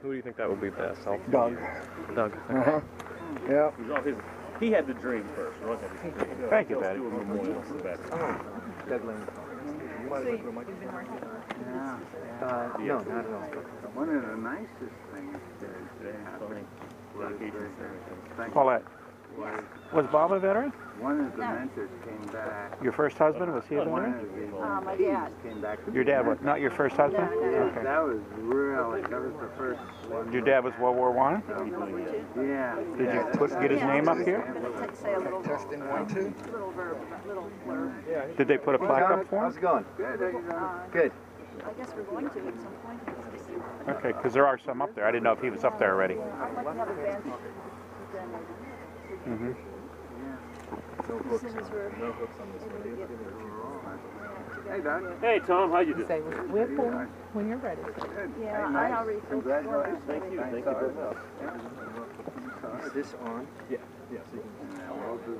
Who do you think that would be best? Doug. Doug. Okay. Yeah. He had the dream first, wasn't he? Thank you, Daddy. Do a memorial for the veterans. Doug Lane. No, not at all. One of the nicest things that happened was Paulette, was Bob a veteran? one of the mentors came back. Your first husband? Was he a One veteran? of the my dad. came back. Your dad was not your first husband? No, no. Okay. That was really, that was the first one. Your dad was World War I? Yeah. Did you get his name up here? Say a little, Testing 1, 2. little verb, little blurb. Did they put a plaque up for How's him? it going? Good, Good. I guess we're going to at some point. Okay, because there are some up there. I didn't know if he was up there already. I'd like to have a bench. Mm-hmm. Hey, Doc. Hey, Tom, how you doing? Say, we're full when you're ready. Yeah, I already Thank you. Thank you very much. Is this on? Yeah.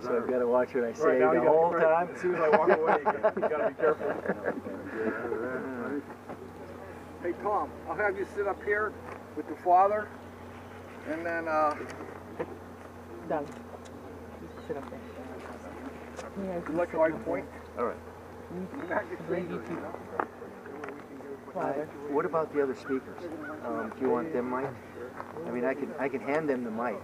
So I've got to watch what I say the whole time. As soon as I walk away, you gotta be careful. Hey Tom, I'll have you sit up here with your father, and then Doug, sit up there. Yeah, you like eye point. All right. Father. What about the other speakers? Do you want them mic? I mean, I can hand them the mic.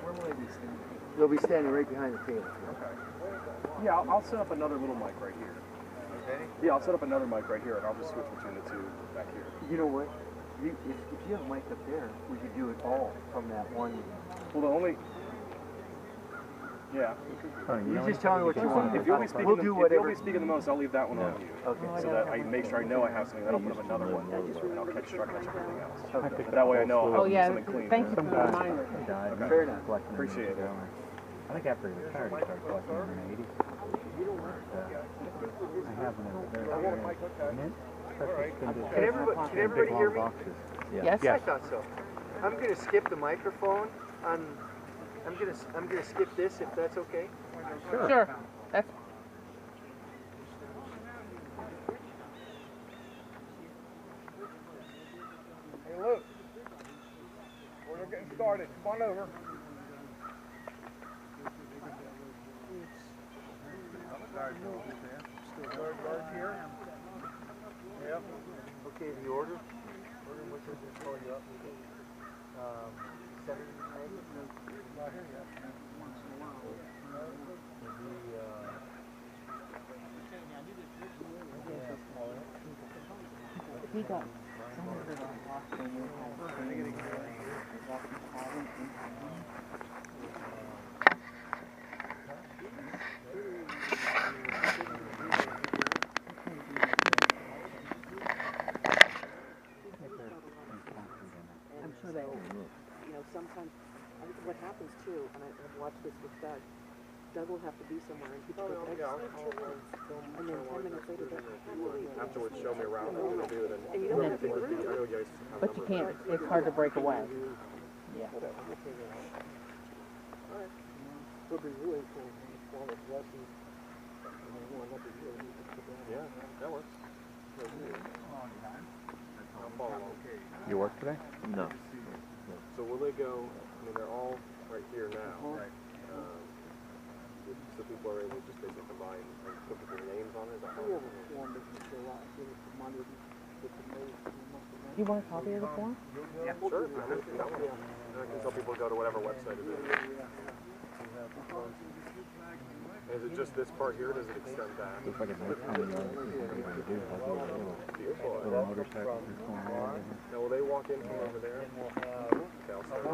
Where will they be standing? They'll be standing right behind the table. Okay. Yeah, I'll set up another little mic right here. Okay. Yeah, I'll set up another mic right here, and I'll just switch between the two back here. You know what? If you have a mic up there, we could do it all from that one. Well, the only... Yeah. You just tell me what you want. If you'll be speaking, We'll do whatever. If you'll be speaking the most, I'll leave that one on you. Okay. So that I make sure I know I have something, then I'll put up another one, and I'll catch everything else. But that way I know I'll Oh, have yeah. something clean. Thank you for the reminder. Okay. Fair enough. Appreciate it. I think after he retired, he started collecting in the 80s. I have one of the very mint. Can everybody hear me? Yes? I thought so. I'm going to skip the microphone. I'm gonna skip this if that's okay. Sure. That's Hey Luke, we're getting started. Come on over. Guard here. Yep. Okay, the order. Which is just call you up. Saturday night. Not here yet. he got some of it on Boston. I'm sure they will. You know, sometimes, I think what happens too, and I've watched this with Doug, Doug will have to be somewhere and people go, and then 10 minutes later, they're Afterwards, show me around. I'm going to do it. and you don't have to go through. I know you guys have But you can't, it's hard to break away. Yeah. Would be really cool if you call it lessons. Yeah, that works. You work today? No. So will they go, I mean, they're all right here now. Right. So people are able to just basically combine and put people's names on it? Is that how Do you want a copy of the form? Yeah, sure. I can tell people to go to whatever website it is. And is it just this part here, or does it extend back? Looks like it's much fun to do. Little motorcycles just going around. Now, will they walk in from over there? Okay, I'll start.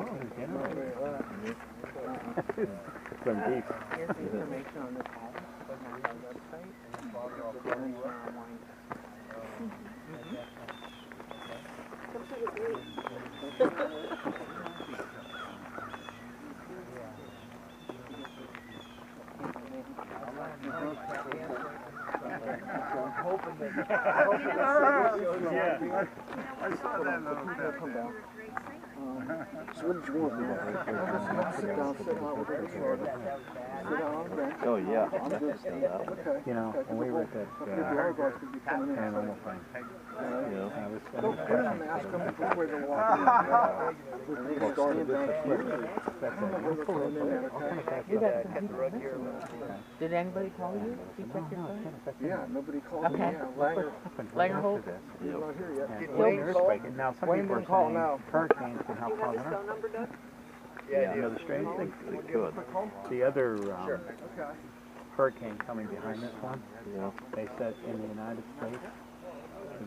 Some deep. Here's the information on this house, on our website, and the veterans online. Come sit with me. I'm hoping that. saw that little Come down. So what did you want? Sit down, sit down with it. Sit down on the bench. Oh, yeah. I'm good. Okay. You know, when we were at that, Paragraphs could be coming in. paranormal thing, I was Go put on and ask them before they walk in. We can stand back here. You got some people missing. Did anybody call you? Did you check your phone? Yeah, nobody called me. Okay. Yeah, Langer Holt? He's not here yet. Yeah, well, earthquake, and now some people are saying hurricanes can help cause an earthquake. number, Doug? Yeah, you know the strange thing? It could. The other hurricane coming behind this one, Yeah. they said in the United States,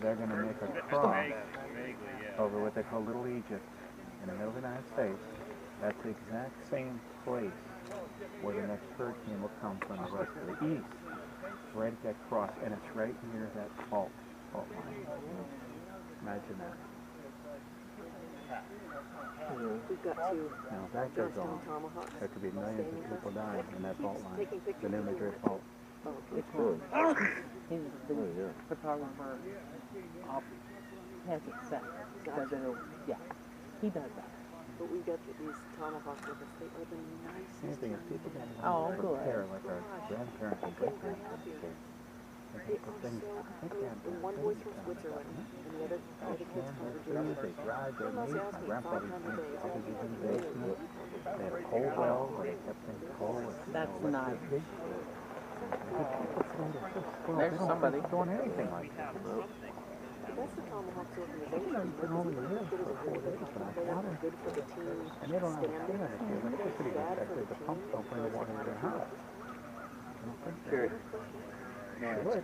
they're going to make a cross over what they call Little Egypt in the middle of the United States. That's the exact same place where the next hurricane will come from the rest of the east. Right at that cross, and it's right near that fault line. Imagine that. We've got two Now, if that goes Johnstown on, tomahawks. there could be millions of people dying in that fault line, Taking pictures the New of the Madrid fault. Oh, It could. He's the Oh, yeah. photographer has it set. Says it'll, yeah, he does that. but we got these tomahawks with us. They are the nicest. Anything if people can Oh, good. prepare like our grandparents and great-grandparents did. They They can put are things, so, I think they had the one boy's from Switzerland, and the other kids from Virginia. they dried their They must meat. ask My me grandpa 5 used times to a make day. sausages in the basement. They had a coal well where they kept things cold. That's nice. There's There's somebody. doing anything like that. That's the Tomahawks organization. It's been over the years for 4 days when I bought it. Good for the team And they don't understand standing. it. The electricity Bad for detectors, the the pumps don't bring the water to their house. I don't think they would. No, they would.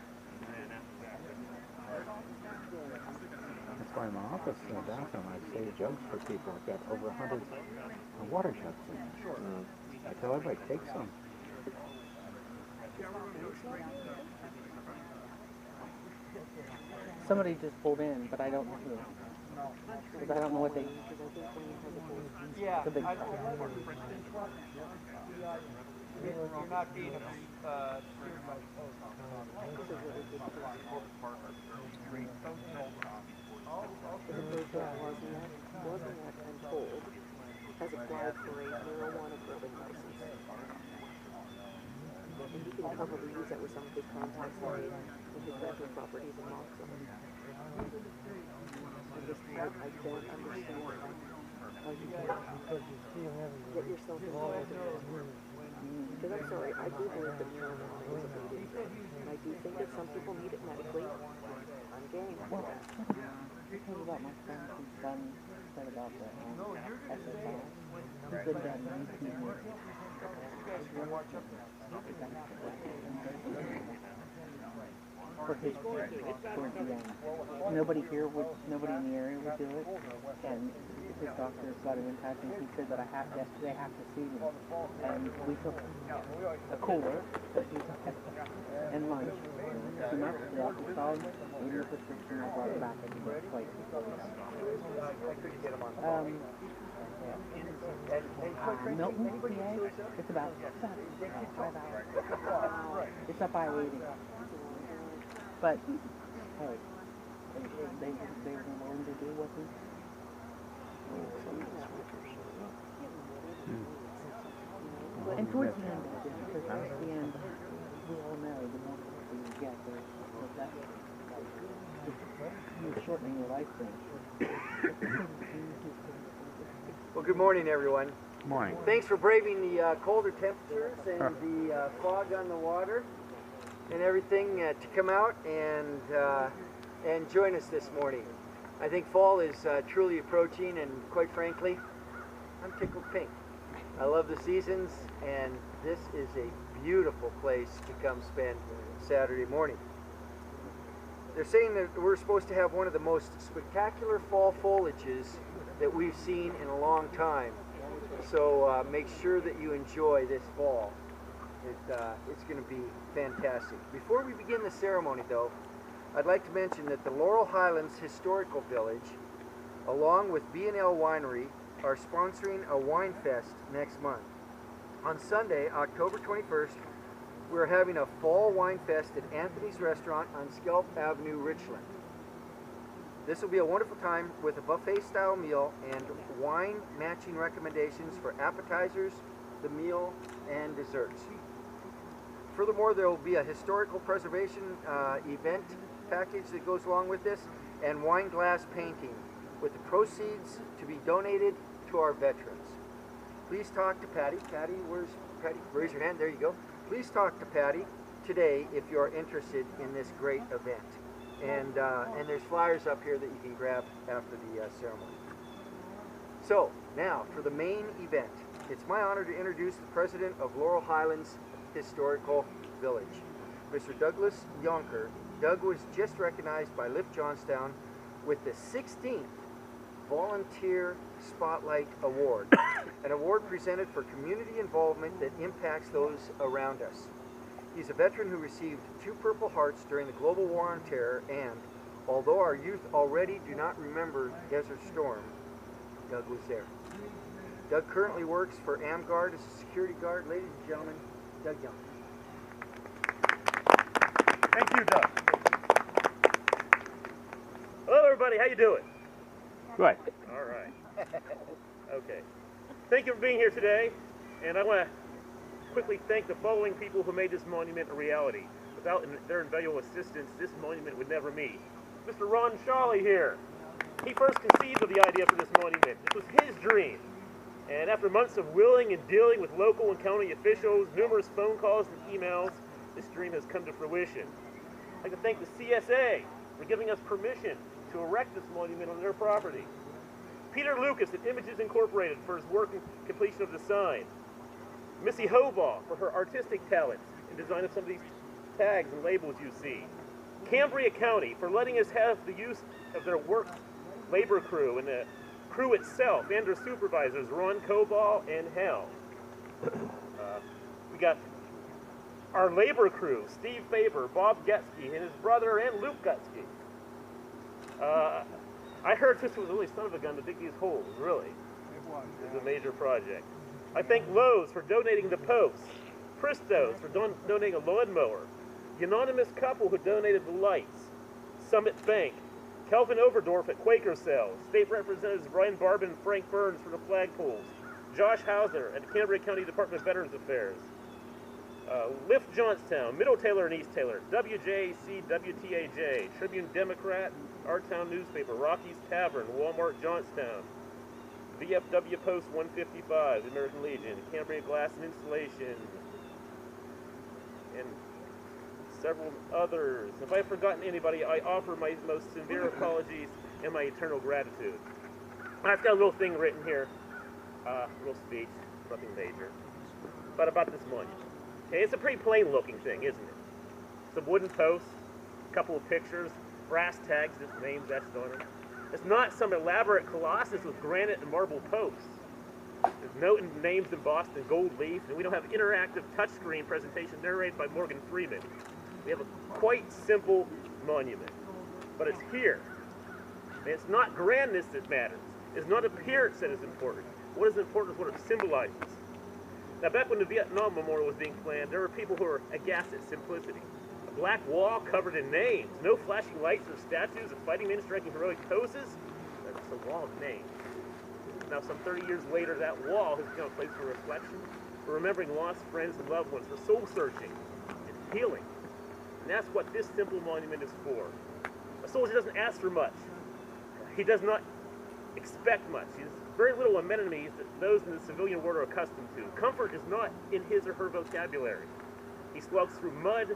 That's why in my office in the bathroom I save jugs for people. I've got over 100 water jugs in there. I tell everybody, take some. Somebody just pulled in, but I don't know who. Because I don't know what they. Yeah. The big I- truck. You're not being steered by the post Wasn't I'm told, has applied for a marijuana growing license. And he can probably use that with some of his contacts that he in his rental properties in Moxon. I don't understand how you can get yourself involved in this. Because I'm sorry, I do believe that marijuana is a leading drug. And I do think that some people need it medically. I'm game. Well, I told you about my friend whose son said about the SSI. He's been done 19 years. For his towards the end. Nobody here would, nobody in the area would do it. And his doctor got him in touch and he said that yesterday I have to see him. And we took a cooler and lunch. Came up, the doctor saw him, gave him a prescription, I brought it back and he went twice. Milton, PA, it's about 5 hours. It's up I-80. But, hey, they were willing to do what he... And towards the end, because towards the end, we all know the more people you get, the less, you're shortening your lifespan. Well, good morning, everyone. Good morning. Thanks for braving the colder temperatures and the fog on the water and everything to come out and join us this morning. I think fall is truly approaching, and quite frankly, I'm tickled pink. I love the seasons, and this is a beautiful place to come spend Saturday morning. They're saying that we're supposed to have one of the most spectacular fall foliages that we've seen in a long time. So make sure that you enjoy this fall. It's going to be fantastic. Before we begin the ceremony, though, I'd like to mention that the Laurel Highlands Historical Village, along with B&L Winery, are sponsoring a wine fest next month. On Sunday, October 21st, we're having a fall wine fest at Anthony's Restaurant on Skelp Avenue, Richland. This will be a wonderful time with a buffet-style meal and wine matching recommendations for appetizers, the meal, and desserts. Furthermore, there will be a historical preservation event package that goes along with this, and wine glass painting with the proceeds to be donated to our veterans. Please talk to Patty. Patty, where's Patty? Raise your hand. There you go. Please talk to Patty today if you're interested in this great event. And there's flyers up here that you can grab after the ceremony. So, now for the main event. It's my honor to introduce the president of Laurel Highlands Historical Village, Mr. Douglas Yonker. Doug was just recognized by Lift Johnstown with the 16th Volunteer Spotlight Award, an award presented for community involvement that impacts those around us. He's a veteran who received 2 Purple Hearts during the Global War on Terror, and although our youth already do not remember Desert Storm, Doug was there. Doug currently works for AmGuard as a security guard. Ladies and gentlemen, Doug Young. Thank you, Doug. Hello, everybody. How you doing? Right. All right. Okay. Thank you for being here today, and I want to quickly thank the following people who made this monument a reality. Without their invaluable assistance, this monument would never meet. Mr. Ron Shawley here. He first conceived of the idea for this monument. This was his dream. And after months of willing and dealing with local and county officials, numerous phone calls and emails, this dream has come to fruition. I'd like to thank the CSA for giving us permission to erect this monument on their property. Peter Lucas at Images Incorporated for his work and completion of the sign. Missy Hobaugh for her artistic talents in design of some of these tags and labels you see. Cambria County for letting us have the use of their work labor crew and the crew itself and their supervisors, Ron Coball and Hal. We got our labor crew, Steve Faber, Bob Getsky, and his brother, and Luke Getsky. I heard this was really son of a gun to dig these holes, really. It was a major project. I thank Lowe's for donating the posts, Christos for donating a lawnmower, the anonymous couple who donated the lights, Summit Bank, Kelvin Overdorf at Quaker Cells, State Representatives Brian Barbin and Frank Burns for the flagpoles, Josh Hauser at the Cambria County Department of Veterans Affairs, Lift Johnstown, Middle Taylor and East Taylor, WJC, WTAJ, Tribune Democrat, Our Town Newspaper, Rocky's Tavern, Walmart Johnstown, VFW Post 155, the American Legion, Cambria Glass and Installation, and several others. If I've forgotten anybody, I offer my most sincere apologies and my eternal gratitude. I've got a little thing written here, a little speech, nothing major, but about this monument. Okay, it's a pretty plain looking thing, isn't it? Some wooden posts, a couple of pictures, brass tags, just names etched on it. It's not some elaborate colossus with granite and marble posts. There's no names embossed in gold leaf, and we don't have interactive touchscreen presentation narrated by Morgan Freeman. We have a quite simple monument, but it's here. And it's not grandness that matters. It's not appearance that is important. What is important is what it symbolizes. Now, back when the Vietnam Memorial was being planned, there were people who were aghast at simplicity. A black wall covered in names, no flashing lights or statues of fighting men striking heroic poses. That's a wall of names. Now, some 30 years later, that wall has become a place for reflection, for remembering lost friends and loved ones, for soul searching and healing. And that's what this simple monument is for. A soldier doesn't ask for much. He does not expect much. He has very little amenities that those in the civilian world are accustomed to. Comfort is not in his or her vocabulary. He slugs through mud,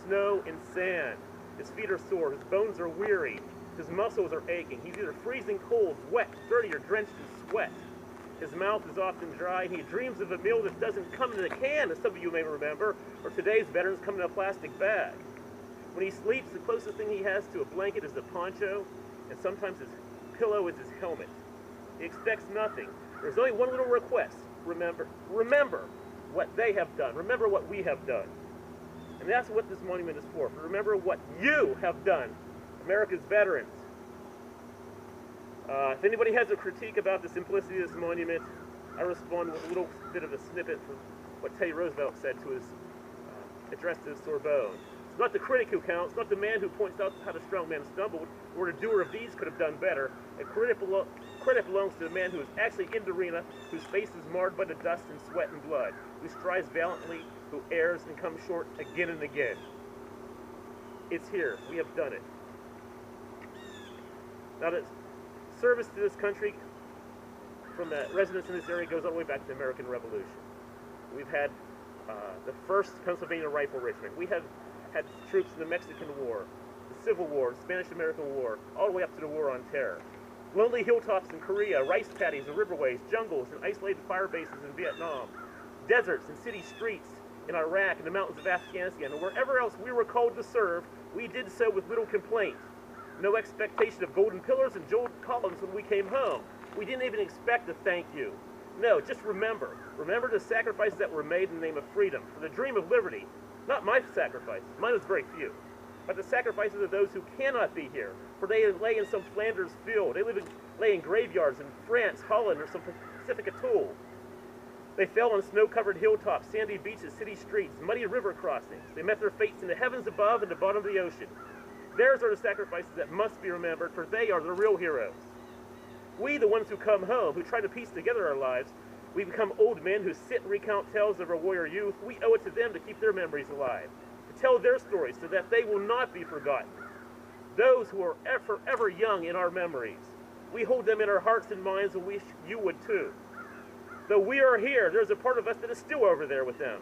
snow, and sand. His feet are sore, his bones are weary, his muscles are aching. He's either freezing cold, wet, dirty, or drenched in sweat. His mouth is often dry, and he dreams of a meal that doesn't come in a can, as some of you may remember, or today's veterans come in a plastic bag. When he sleeps, the closest thing he has to a blanket is a poncho, and sometimes his pillow is his helmet. He expects nothing. There's only one little request. Remember what they have done. Remember what we have done. And that's what this monument is for remember what you have done, America's veterans. If anybody has a critique about the simplicity of this monument, I respond with a little bit of a snippet from what Teddy Roosevelt said to his address to the Sorbonne. It's Not the critic who counts, not the man who points out how the strong man stumbled, or the doer of deeds could have done better. A credit belongs to the man who is actually in the arena, whose face is marred by the dust and sweat and blood, who strives valiantly, who errs and comes short again and again. It's here. We have done it. Now, the service to this country from the residents in this area goes all the way back to the American Revolution. We've had the first Pennsylvania Rifle Regiment. We have had troops in the Mexican War, the Civil War, the Spanish-American War, all the way up to the War on Terror. Lonely hilltops in Korea, rice paddies and riverways, jungles and isolated fire bases in Vietnam, deserts and city streets in Iraq and the mountains of Afghanistan, and wherever else we were called to serve, we did so with little complaint. No expectation of golden pillars and jeweled columns when we came home. We didn't even expect a thank you. No, just remember. Remember the sacrifices that were made in the name of freedom, for the dream of liberty. Not my sacrifice. Mine was very few. But the sacrifices of those who cannot be here, for they lay in some Flanders field. They lay in graveyards in France, Holland, or some Pacific atoll. They fell on snow-covered hilltops, sandy beaches, city streets, muddy river crossings. They met their fates in the heavens above and the bottom of the ocean. Theirs are the sacrifices that must be remembered, for they are the real heroes. We, the ones who come home, who try to piece together our lives, we become old men who sit and recount tales of our warrior youth. We owe it to them to keep their memories alive, to tell their stories so that they will not be forgotten. Those who are forever young in our memories, we hold them in our hearts and minds, and wish you would too. Though we are here, there's a part of us that is still over there with them,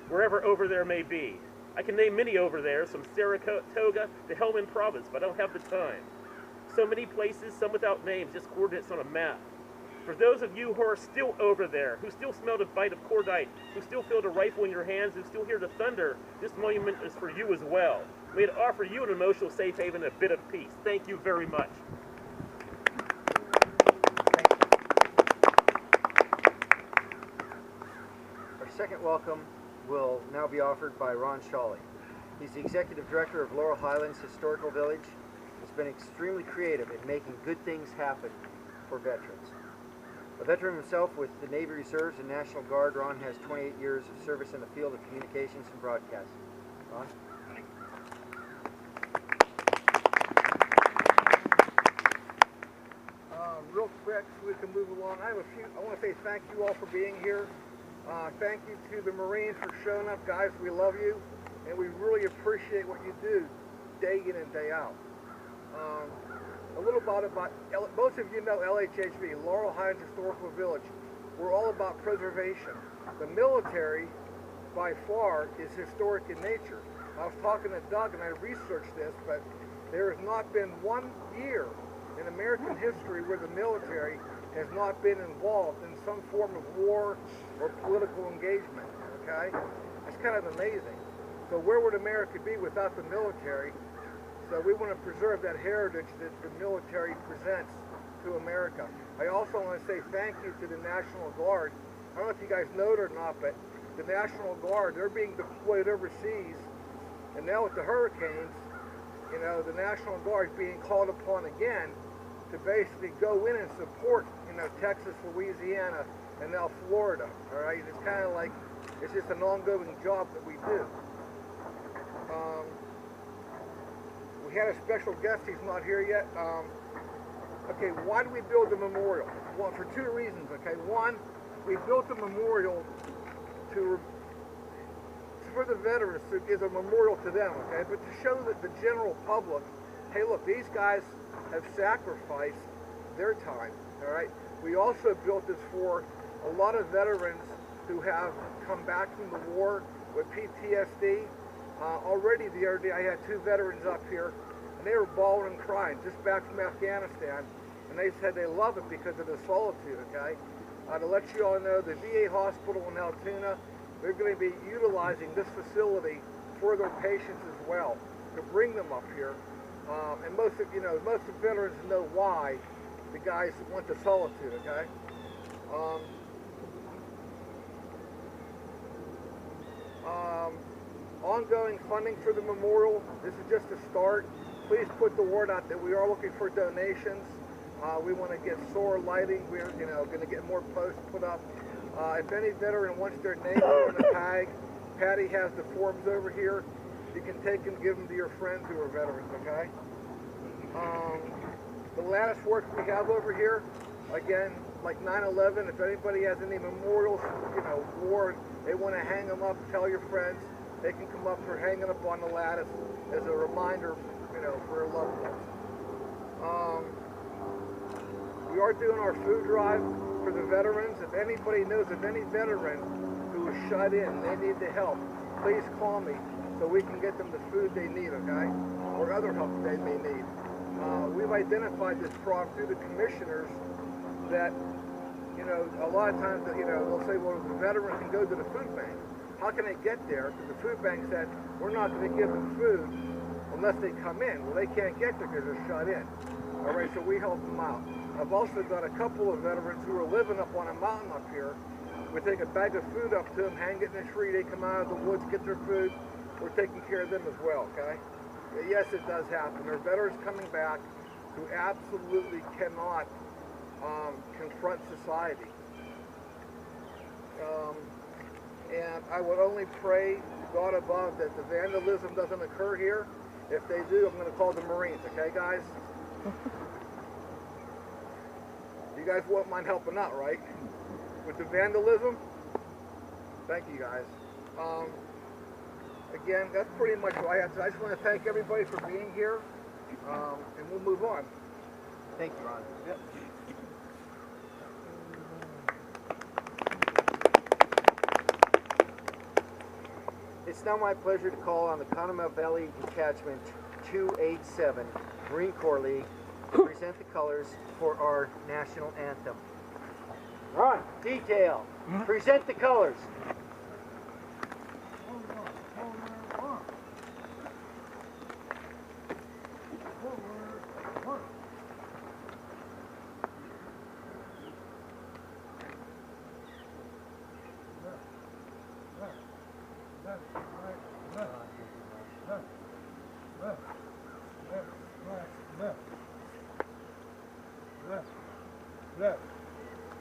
wherever over there may be. I can name many over there, from Saratoga to Helmand Province, but I don't have the time. So many places, some without names, just coordinates on a map. For those of you who are still over there, who still smell the bite of cordite, who still feel the rifle in your hands, who still hear the thunder, this monument is for you as well. May it offer you an emotional safe haven and a bit of peace. Thank you very much. Our second welcome will now be offered by Ron Shawley. He's the Executive Director of Laurel Highlands Historical Village. He's been extremely creative in making good things happen for veterans. A veteran himself with the Navy Reserves and National Guard, Ron has 28 years of service in the field of communications and broadcasting. Ron? Real quick, so we can move along. I want to say thank you all for being here. Thank you to the Marines for showing up. Guys, we love you, and we really appreciate what you do day in and day out. A little about most of you know LHHV, Laurel Highlands Historical Village. We're all about preservation. The military, by far, is historic in nature. I was talking to Doug, and I researched this, but there has not been one year in American history where the military has not been involved in some form of war or political engagement, okay? It's kind of amazing. So where would America be without the military? So we want to preserve that heritage that the military presents to America. I also want to say thank you to the National Guard. I don't know if you guys know it or not, but the National Guard, they're being deployed overseas, and now with the hurricanes, you know, the National Guard is being called upon again to basically go in and support, you know, Texas, Louisiana, and now Florida, all right? It's kind of like, it's just an ongoing job that we do. We had a special guest, he's not here yet. Okay, why do we build the memorial? Well, for two reasons, okay? One, we built the memorial for the veterans, is a memorial to them, okay? But to show that the general public, hey, look, these guys have sacrificed their time, all right? We also built this for a lot of veterans who have come back from the war with PTSD. Already the other day I had two veterans up here, and they were bawling and crying just back from Afghanistan, and they said they love it because of the solitude, okay? To let you all know, the VA hospital in Altoona, they're going to be utilizing this facility for their patients as well, to bring them up here. And most of the veterans know why the guys want the solitude, okay? Ongoing funding for the memorial, this is just a start. Please put the word out that we are looking for donations. We want to get solar lighting. We're going to get more posts put up. If any veteran wants their name on the tag, Patty has the forms over here. you can take them, give them to your friends who are veterans, okay? The lattice work we have over here, again, like 9/11, if anybody has any memorials, you know, war, they want to hang them up, tell your friends, they can come up for hanging up on the lattice as a reminder, you know, for their loved ones. We are doing our food drive for the veterans. If anybody knows of any veteran who is shut in, they need the help, please call me so we can get them the food they need, okay? Or other help they may need. We've identified this problem through the commissioners that, you know, a lot of times, you know, they'll say, well, the veteran can go to the food bank. How can they get there? Because the food bank said, we're not going to give them food unless they come in. Well, they can't get there because they're shut in. All right, so we help them out. I've also got a couple of veterans who are living up on a mountain up here. We take a bag of food up to them, hang it in a tree, they come out of the woods, get their food. We're taking care of them as well, okay? Yes, it does happen. There are veterans coming back who absolutely cannot confront society. And I would only pray to God above that the vandalism doesn't occur here. If they do, I'm going to call the Marines, okay, guys? You guys won't mind helping out, right? With the vandalism? Thank you, guys. Again, that's pretty much what I have to say. I just want to thank everybody for being here, and we'll move on. Thank you, Ron. Yep. It's now my pleasure to call on the Conemaugh Valley Detachment 287 Marine Corps League to present the colors for our national anthem. Ron. Detail. Present the colors.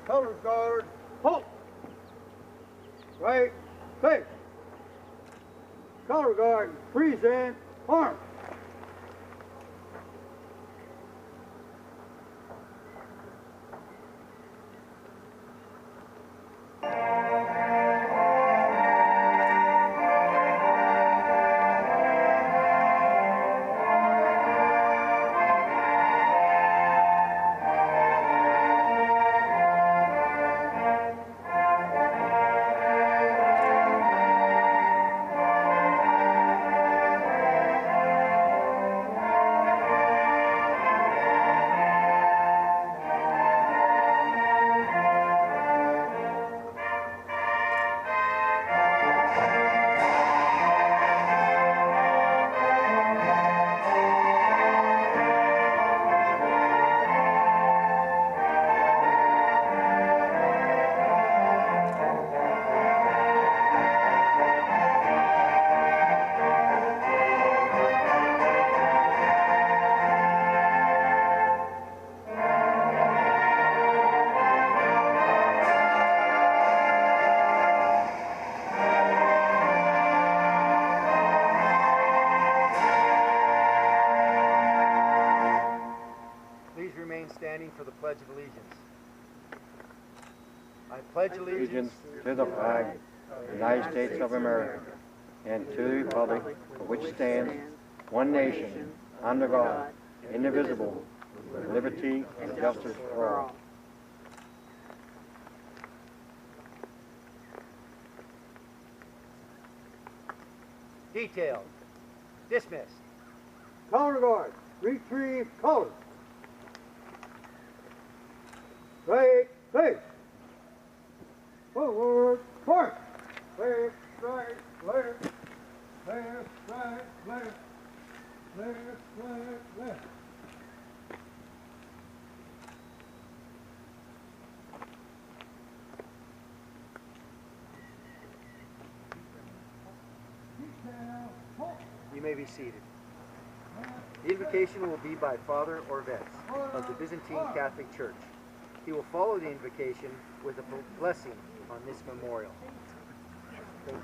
Color guard, halt! Right, face! Color guard, present, arm! Standing for the Pledge of Allegiance. I pledge allegiance to the flag of the United States of America and to the republic for which stands one nation, under God, indivisible, with liberty and justice for all. Detailed. Dismissed. Color guard, retrieve colors. Right, face. Forward, march. Left, right, left. Left, right, left. Left, right, left. You may be seated. The invocation will be by Father Orvetz of the Byzantine Catholic Church. He will follow the invocation with a blessing on this memorial. Thank you.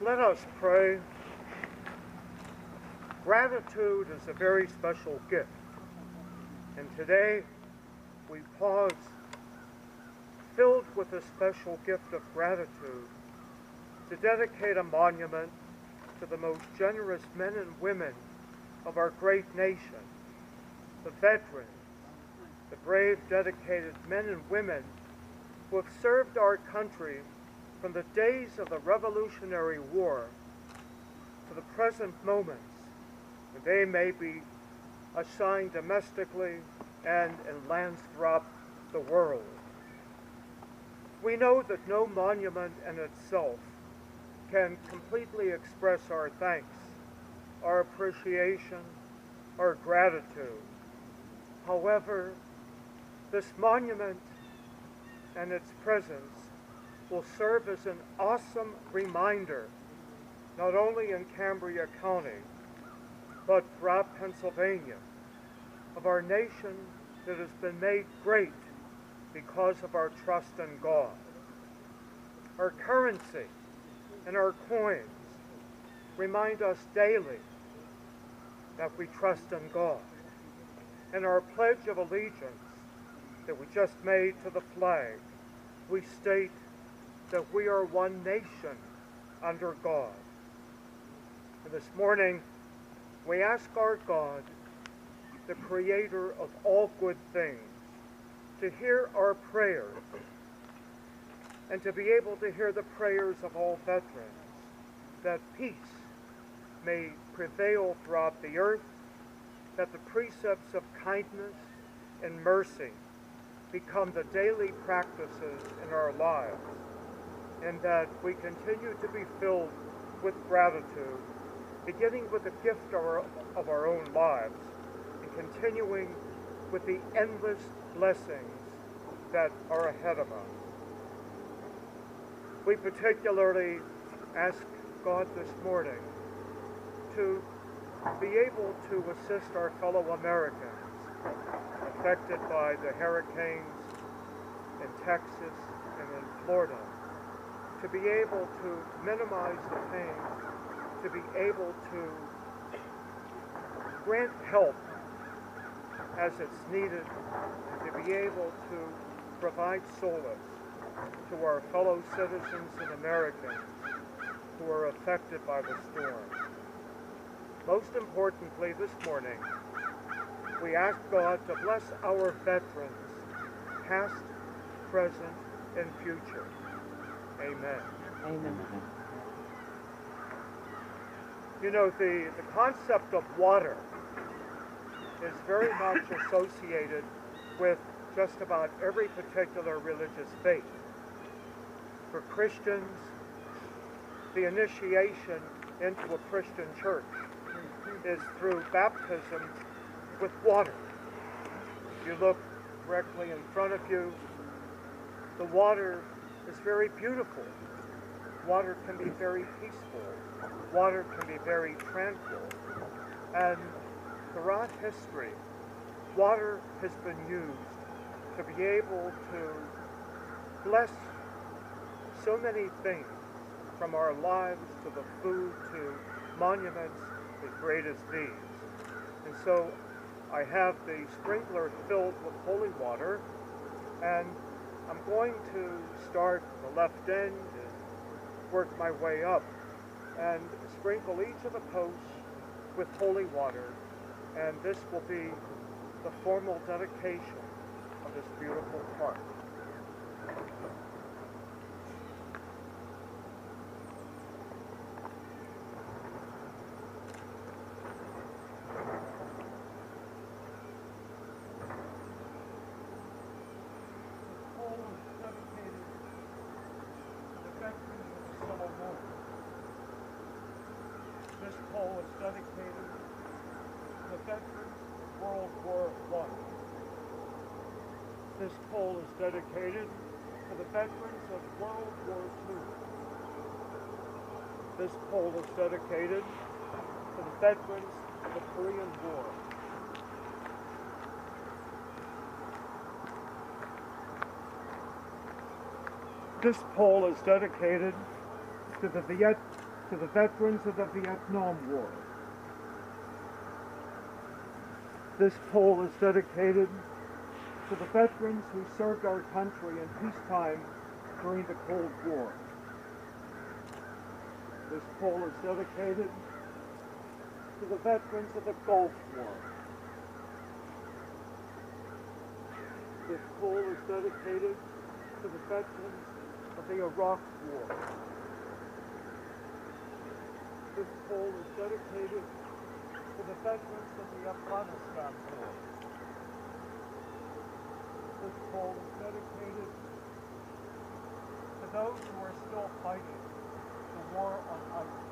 Let us pray. Gratitude is a very special gift. And today we pause filled with a special gift of gratitude to dedicate a monument to the most generous men and women of our great nation, the veterans, the brave, dedicated men and women who have served our country from the days of the Revolutionary War to the present moments, when they may be assigned domestically and in lands throughout the world. We know that no monument in itself can completely express our thanks, our appreciation, our gratitude. However, this monument and its presence will serve as an awesome reminder, not only in Cambria County, but throughout Pennsylvania, of our nation that has been made great because of our trust in God. Our currency and our coins remind us daily that we trust in God. In our Pledge of Allegiance that we just made to the flag, we state that we are one nation under God. And this morning, we ask our God, the Creator of all good things, to hear our prayers and to be able to hear the prayers of all veterans, that peace may prevail throughout the earth, that the precepts of kindness and mercy become the daily practices in our lives, and that we continue to be filled with gratitude, beginning with the gift of our own lives, and continuing with the endless blessings that are ahead of us. We particularly ask God this morning to be able to assist our fellow Americans affected by the hurricanes in Texas and in Florida, to be able to minimize the pain, to be able to grant help as it's needed, and to be able to provide solace to our fellow citizens and Americans who are affected by the storm. Most importantly this morning, we ask God to bless our veterans, past, present, and future. Amen. Amen. You know, the concept of water is very much associated with just about every particular religious faith. For Christians, the initiation into a Christian church is through baptism with water. You look directly in front of you, the water is very beautiful. Water can be very peaceful. Water can be very tranquil. And throughout history, water has been used to be able to bless so many things, from our lives to the food to monuments as great as these. And so I have the sprinkler filled with holy water, and I'm going to start the left end and work my way up and sprinkle each of the posts with holy water, and this will be the formal dedication of this beautiful park. This pole is dedicated to the veterans of World War I. This pole is dedicated to the veterans of World War II. This pole is dedicated to the veterans of the Korean War. This pole is dedicated to the to the veterans of the Vietnam War. This pole is dedicated to the veterans who served our country in peacetime during the Cold War. This pole is dedicated to the veterans of the Gulf War. This pole is dedicated to the veterans of the Iraq War. This pole is dedicated to the veterans of the Afghanistan War. This pole is dedicated to those who are still fighting the war on ISIS.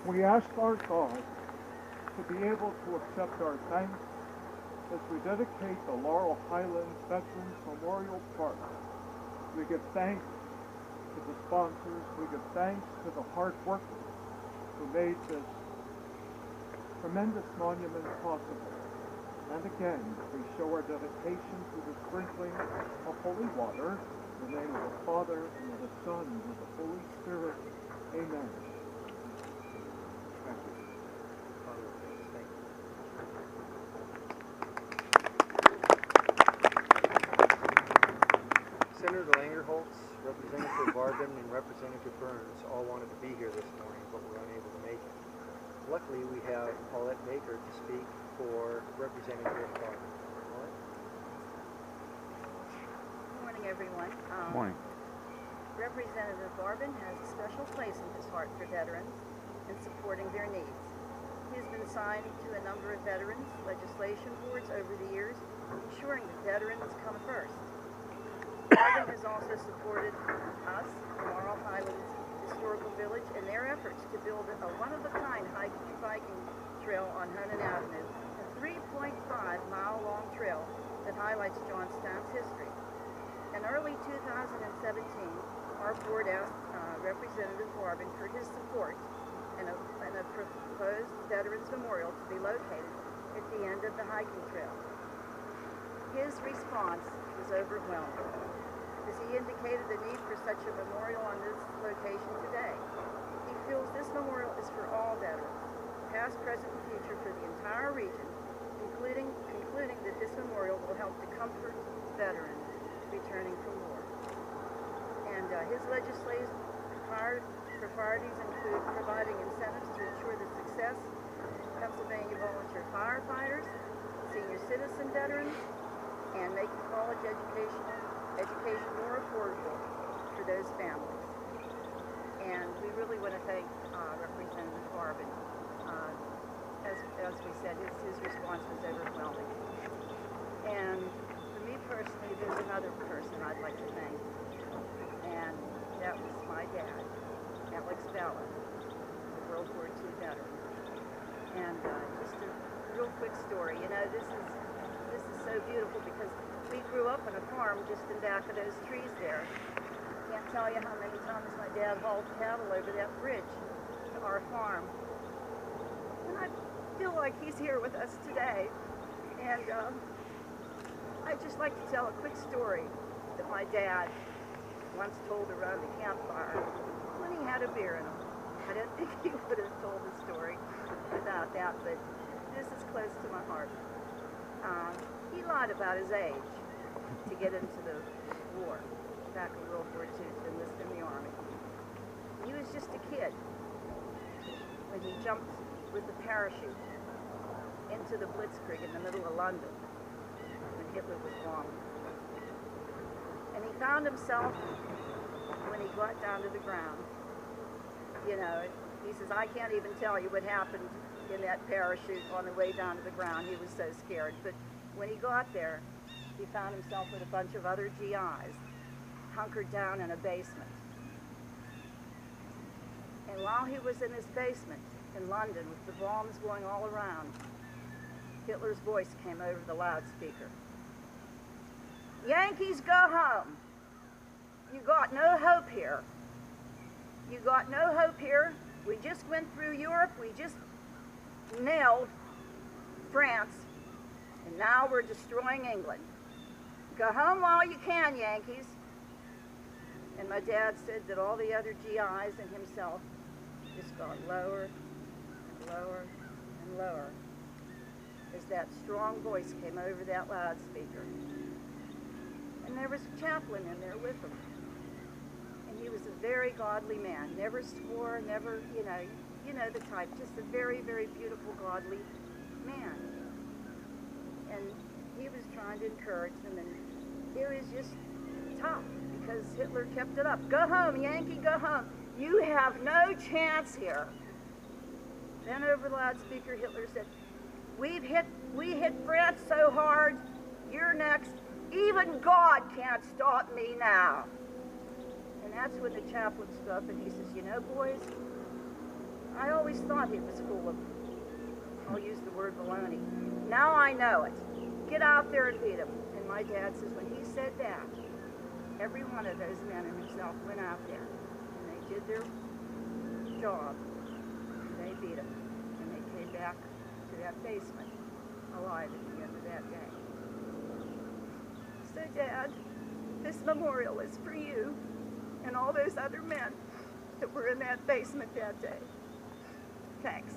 We ask our God to be able to accept our thanks as we dedicate the Laurel Highlands Veterans Memorial Park. We give thanks to the sponsors, we give thanks to the hard workers who made this tremendous monument possible. And again, we show our dedication to the sprinkling of holy water in the name of the Father, and of the Son, and of the Holy Spirit. Amen. Senator Langerholtz, Representative Barden, and Representative Burns all wanted to be here this morning, but were unable to make it. Luckily, we have Paulette Baker to speak for Representative Barden. Paulette? Good morning, everyone. Morning. Representative Barden has a special place in his heart for veterans and supporting their needs. He has been assigned to a number of veterans legislation boards over the years, ensuring that veterans come first. Barden has also supported us, Laurel Highlands Historical Village, in their efforts to build a one-of-a-kind hiking trail on Honan Avenue, a 3.5-mile-long trail that highlights Johnstown's history. In early 2017, our board asked Representative Barden for his support in a proposed Veterans Memorial to be located at the end of the hiking trail. His response was overwhelming, as he indicated the need for such a memorial on this location today. He feels this memorial is for all veterans, past, present, and future, for the entire region, concluding that this memorial will help to comfort veterans returning from war. And his legislative priorities include providing incentives to ensure the success of Pennsylvania volunteer firefighters, senior citizen veterans, and making college education more affordable for those families. And we really want to thank Representative Barden. As we said, his response was overwhelming. And for me personally, there's another person I'd like to thank, and that was my dad, Alex Bella, the World War II veteran. And just a real quick story. You know, this is so beautiful because we grew up on a farm just in back of those trees there. Can't tell you how many times my dad hauled cattle over that bridge to our farm. And I feel like he's here with us today. And I'd just like to tell a quick story that my dad once told around the campfire when he had a beer in him. I don't think he would have told the story without that, but this is close to my heart. He lied about his age to get into the war back in World War II, to enlist in the Army. He was just a kid when he jumped with the parachute into the Blitzkrieg in the middle of London when Hitler was bombed. And he found himself, when he got down to the ground, you know, he says, I can't even tell you what happened in that parachute on the way down to the ground. He was so scared. But when he got there, he found himself with a bunch of other GIs hunkered down in a basement. And while he was in his basement in London with the bombs going all around, Hitler's voice came over the loudspeaker. Yankees, go home. You got no hope here. You got no hope here. We just went through Europe. We just nailed France. And now we're destroying England. Go home while you can, Yankees. And my dad said that all the other GIs and himself just got lower and lower and lower as that strong voice came over that loudspeaker. And there was a chaplain in there with him. And he was a very godly man. Never swore, never, you know the type. Just a very, very beautiful, godly man. And he was trying to encourage them, and it was just tough because Hitler kept it up. Go home, Yankee, go home. You have no chance here. Then over the loudspeaker, Hitler said, we hit France so hard, you're next. Even God can't stop me now. And that's when the chaplain stood up and he says, you know, boys, I always thought he was full of, I'll use the word baloney. Now I know it. Get out there and beat him. And my dad says, when he said that, every one of those men and himself went out there and they did their job. They beat him. And they came back to that basement alive at the end of that day. So, Dad, this memorial is for you and all those other men that were in that basement that day. Thanks.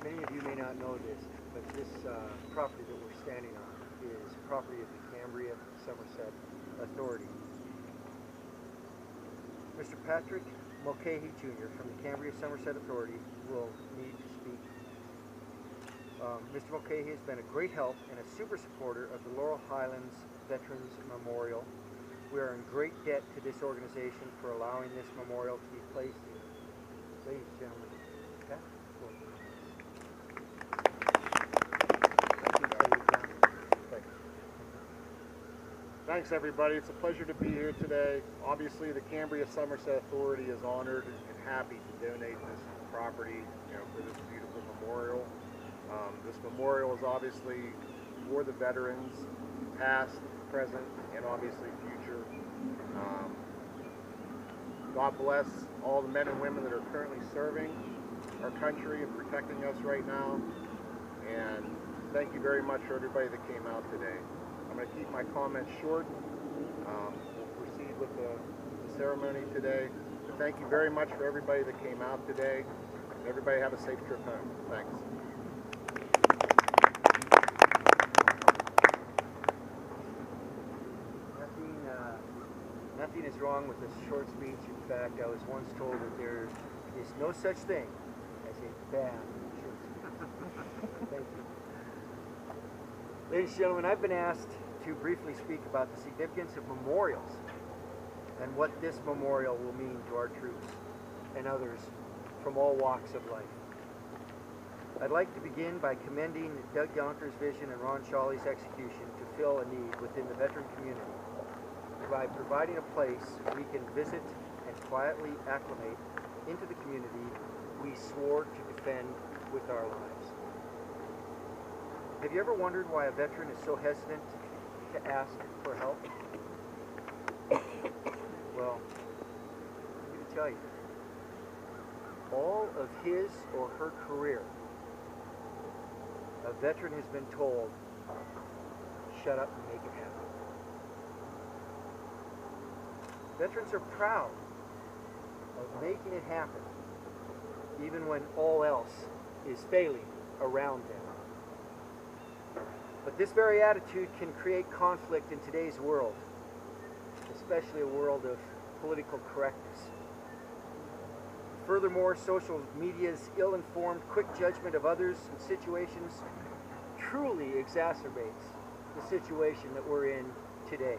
Many of you may not know this, but this property that we're standing on is property of the Cambria Somerset Authority. Mr. Patrick Mulcahy Jr. from the Cambria Somerset Authority will need to speak. Mr. Mulcahy has been a great help and a super supporter of the Laurel Highlands Veterans Memorial. We are in great debt to this organization for allowing this memorial to be placed here. Ladies and gentlemen, okay? Thanks, everybody. It's a pleasure to be here today. Obviously, the Cambria Somerset Authority is honored and happy to donate this property, for this beautiful memorial. This memorial is obviously for the veterans, past, present, and obviously future. God bless all the men and women that are currently serving our country and protecting us right now. And thank you very much for everybody that came out today. I'm going to keep my comments short. We'll proceed with the ceremony today. But thank you very much for everybody that came out today. Everybody have a safe trip home. Thanks. Nothing is wrong with a short speech. In fact, I was once told that there is no such thing as a bad short speech. Thank you. Ladies and gentlemen, I've been asked to briefly speak about the significance of memorials and what this memorial will mean to our troops and others from all walks of life. I'd like to begin by commending Doug Yonker's vision and Ron Shawley's execution to fill a need within the veteran community by providing a place we can visit and quietly acclimate into the community we swore to defend with our lives. Have you ever wondered why a veteran is so hesitant to ask for help? Well, I'm going to tell you. All of his or her career, a veteran has been told, shut up and make it happen. Veterans are proud of making it happen, even when all else is failing around them. But this very attitude can create conflict in today's world, especially a world of political correctness. Furthermore, social media's ill-informed, quick judgment of others and situations truly exacerbates the situation that we're in today.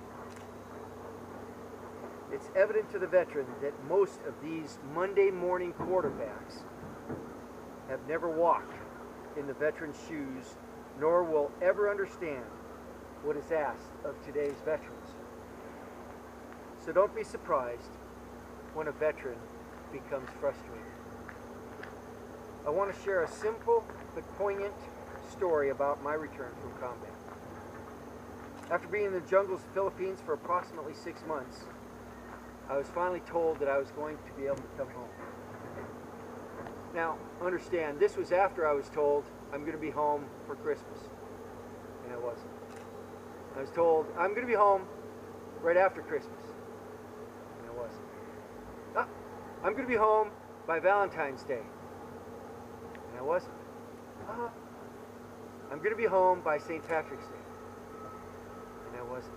It's evident to the veteran that most of these Monday morning quarterbacks have never walked in the veteran's shoes, nor will ever understand what is asked of today's veterans. So don't be surprised when a veteran becomes frustrated. I want to share a simple but poignant story about my return from combat. After being in the jungles of the Philippines for approximately 6 months, I was finally told that I was going to be able to come home. Now, understand, this was after I was told I'm going to be home for Christmas, and I wasn't. I was told I'm going to be home right after Christmas, and I wasn't. I'm going to be home by Valentine's Day, and I wasn't. I'm going to be home by St. Patrick's Day, and I wasn't.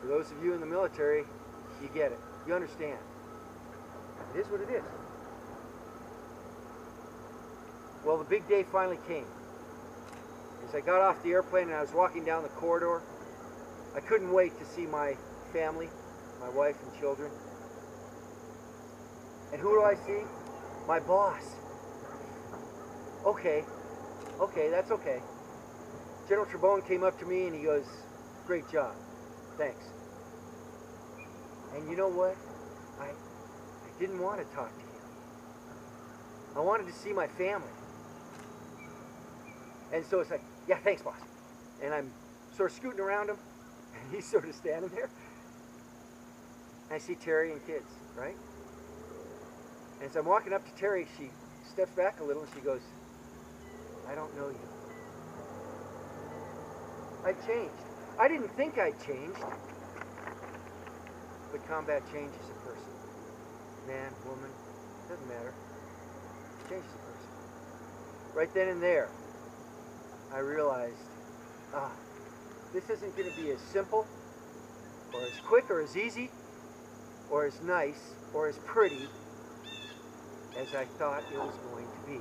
For those of you in the military, you get it. You understand. It is what it is. Well, the big day finally came. As I got off the airplane and I was walking down the corridor, I couldn't wait to see my family, my wife and children. And who do I see? My boss. Okay, that's okay. General Trebone came up to me and he goes, "Great job, thanks." And you know what? I didn't want to talk to him. I wanted to see my family. And so it's like, "Yeah, thanks, boss." And I'm sort of scooting around him, and he's sort of standing there. And I see Terry and kids, right? And as I'm walking up to Terry, she steps back a little and she goes, "I don't know you." I changed. I didn't think I'd changed. But combat changes a person. Man, woman, doesn't matter. It changes a person. Right then and there, I realized, this isn't going to be as simple, or as quick, or as easy, or as nice, or as pretty as I thought it was going to be.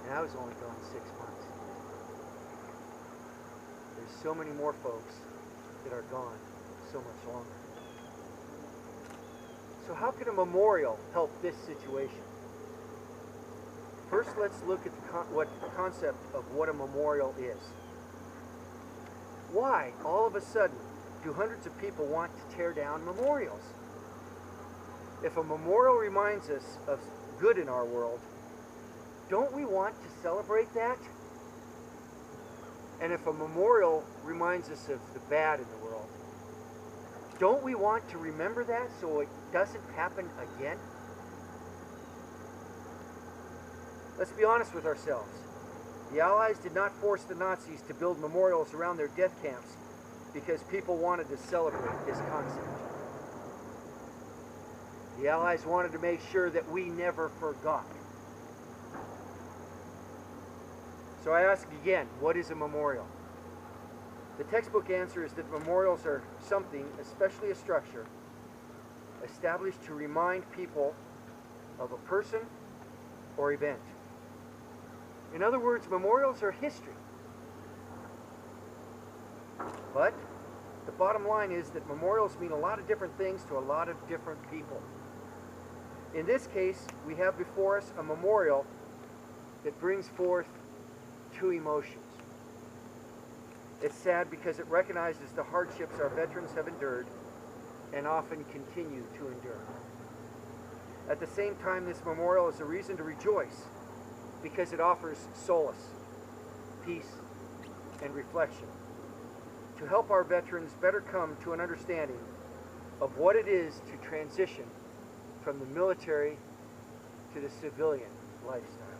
And I was only gone 6 months. There's so many more folks that are gone so much longer. So how can a memorial help this situation? First, let's look at the concept of what a memorial is. Why, all of a sudden, do hundreds of people want to tear down memorials? If a memorial reminds us of good in our world, don't we want to celebrate that? And if a memorial reminds us of the bad in the world, don't we want to remember that so it doesn't happen again? Let's be honest with ourselves. The Allies did not force the Nazis to build memorials around their death camps because people wanted to celebrate this concept. The Allies wanted to make sure that we never forgot. So I ask again, what is a memorial? The textbook answer is that memorials are something, especially a structure, established to remind people of a person or event. In other words, memorials are history. But the bottom line is that memorials mean a lot of different things to a lot of different people. In this case, we have before us a memorial that brings forth two emotions. It's sad because it recognizes the hardships our veterans have endured and often continue to endure. At the same time, this memorial is a reason to rejoice because it offers solace, peace, and reflection to help our veterans better come to an understanding of what it is to transition from the military to the civilian lifestyle.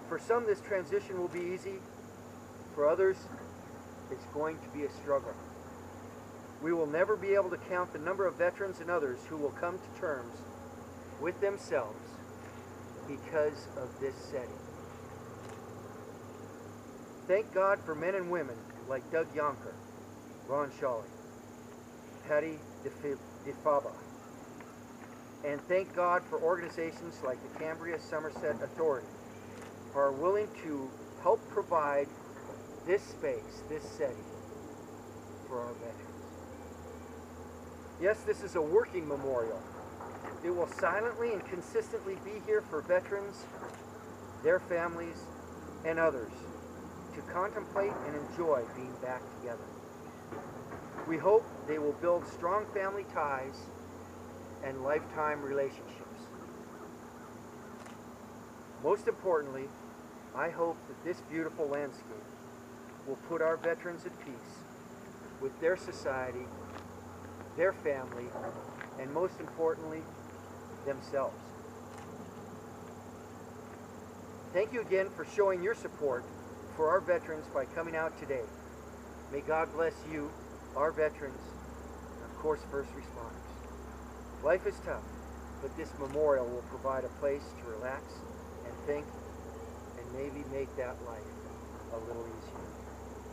For some, this transition will be easy. For others, it's going to be a struggle. We will never be able to count the number of veterans and others who will come to terms with themselves because of this setting. Thank God for men and women like Doug Yonker, Ron Shawley, Patty DeFaba, and thank God for organizations like the Cambria-Somerset Authority who are willing to help provide this space, this setting, for our veterans. Yes, this is a working memorial. It will silently and consistently be here for veterans, their families, and others to contemplate and enjoy being back together. We hope they will build strong family ties and lifetime relationships. Most importantly, I hope that this beautiful landscape will put our veterans at peace with their society, their family, and most importantly, themselves. Thank you again for showing your support for our veterans by coming out today. May God bless you, our veterans, and of course, first responders. Life is tough, but this memorial will provide a place to relax and think and maybe make that life a little easier.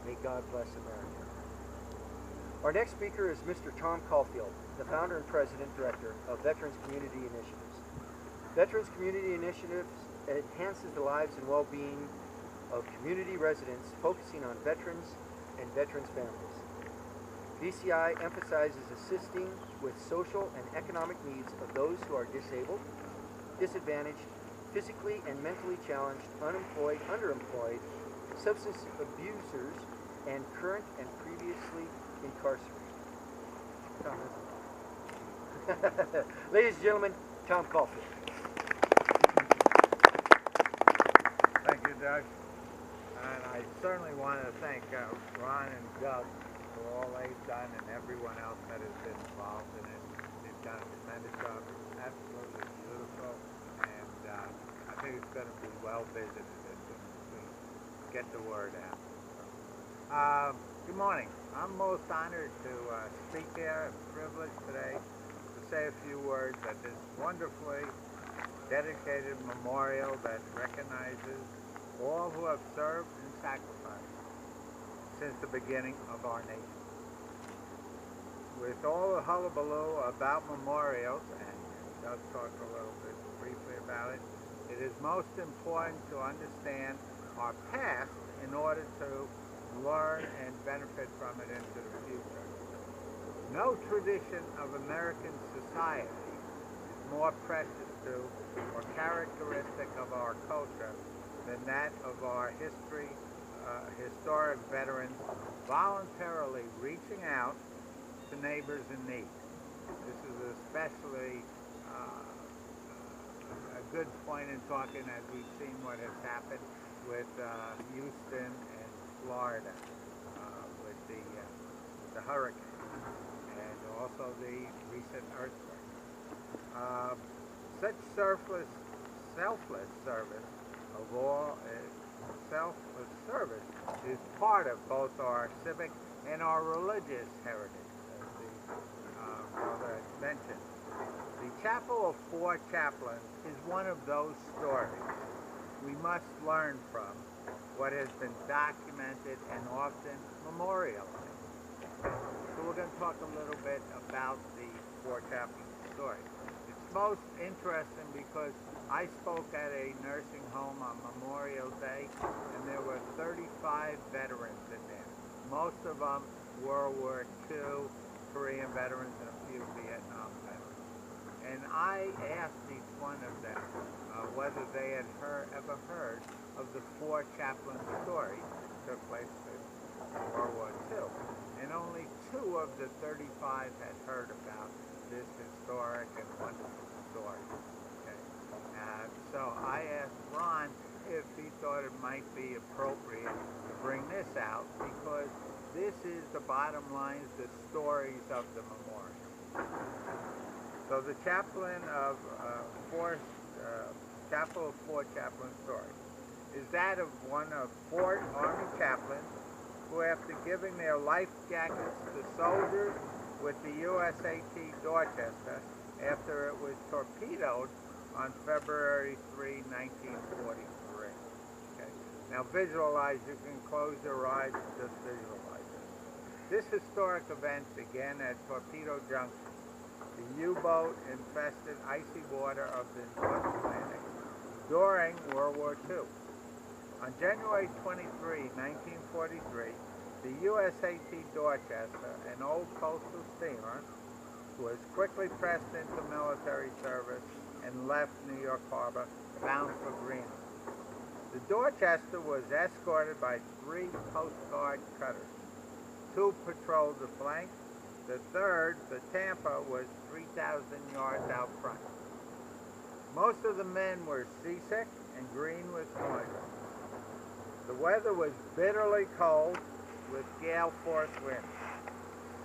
May God bless America. Our next speaker is Mr. Tom Caulfield, the founder and president director of Veterans Community Initiatives. Veterans Community Initiatives enhances the lives and well-being of community residents, focusing on veterans and veterans' families. VCI emphasizes assisting with social and economic needs of those who are disabled, disadvantaged, physically and mentally challenged, unemployed, underemployed, substance abusers, and current and previously incarcerated. Ladies and gentlemen, Tom Caulfield. Thank you, Doug. And I certainly want to thank Ron and Doug for all they've done and everyone else that has been involved in it. They've done a tremendous job. It's absolutely beautiful, and I think it's going to be well visited as soon as we get the word out. Good morning. I'm most honored to speak here, and privileged today to say a few words at this wonderfully dedicated memorial that recognizes all who have served and sacrificed since the beginning of our nation. With all the hullabaloo about memorials, and Doug talked a little bit briefly about it, it is most important to understand our past in order to learn and benefit from it into the future. No tradition of American society is more precious to or characteristic of our culture than that of our historic veterans voluntarily reaching out to neighbors in need. This is especially a good point in talking as we've seen what has happened with Houston and Florida with the hurricane and also the recent earthquake. Such selfless service is part of both our civic and our religious heritage, as the brother mentioned. The Chapel of Four Chaplains is one of those stories we must learn from, what has been documented and often memorialized. So we're going to talk a little bit about the Four Chaplains story. It's most interesting because I spoke at a nursing home on Memorial Day, and there were 35 veterans in there. Most of them World War II, Korean veterans, and a few Vietnam veterans. And I asked each one of them whether they had ever heard of the Four Chaplains story that took place in World War II. And only 2 of the 35 had heard about this historic and wonderful story. Okay. So I asked Ron if he thought it might be appropriate to bring this out, because this is the bottom line, the stories of the memorial. So the Chaplain of Chapel of Four Chaplains story is that of one of 4 Army chaplains who, after giving their life jackets to soldiers with the USAT Dorchester after it was torpedoed on February 3, 1943. Okay. Now visualize, you can close your eyes and just visualize it. This historic event began at Torpedo Junction, the U-boat infested icy water of the North Atlantic during World War II. On January 23, 1943, the USAT Dorchester, an old coastal steamer, was quickly pressed into military service and left New York Harbor bound for Greenland. The Dorchester was escorted by 3 Coast Guard cutters. 2 patrolled the flank. The third, the Tampa, was 3,000 yards out front. Most of the men were seasick and green with nausea. The weather was bitterly cold with gale-force winds.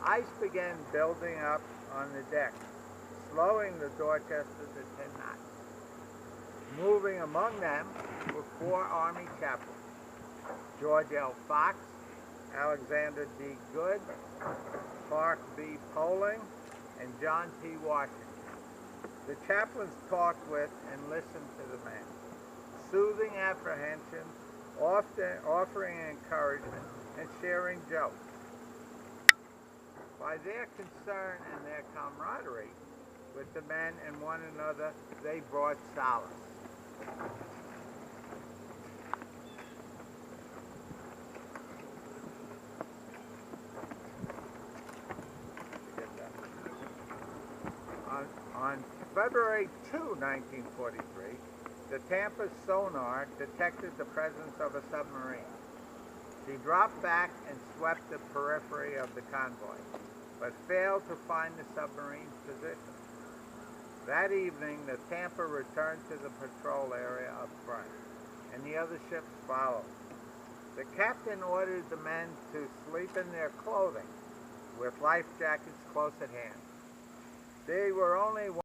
Ice began building up on the deck, slowing the Dorchester to 10 knots. Moving among them were 4 Army chaplains: George L. Fox, Alexander D. Good, Clark B. Poling, and John P. Washington. The chaplains talked with and listened to the men, soothing apprehension, often offering encouragement, and sharing jokes. By their concern and their camaraderie with the men and one another, they brought solace. On February 2, 1943, the Tampa's sonar detected the presence of a submarine. She dropped back and swept the periphery of the convoy, but failed to find the submarine's position. That evening, the Tampa returned to the patrol area up front, and the other ships followed. The captain ordered the men to sleep in their clothing, with life jackets close at hand. They were only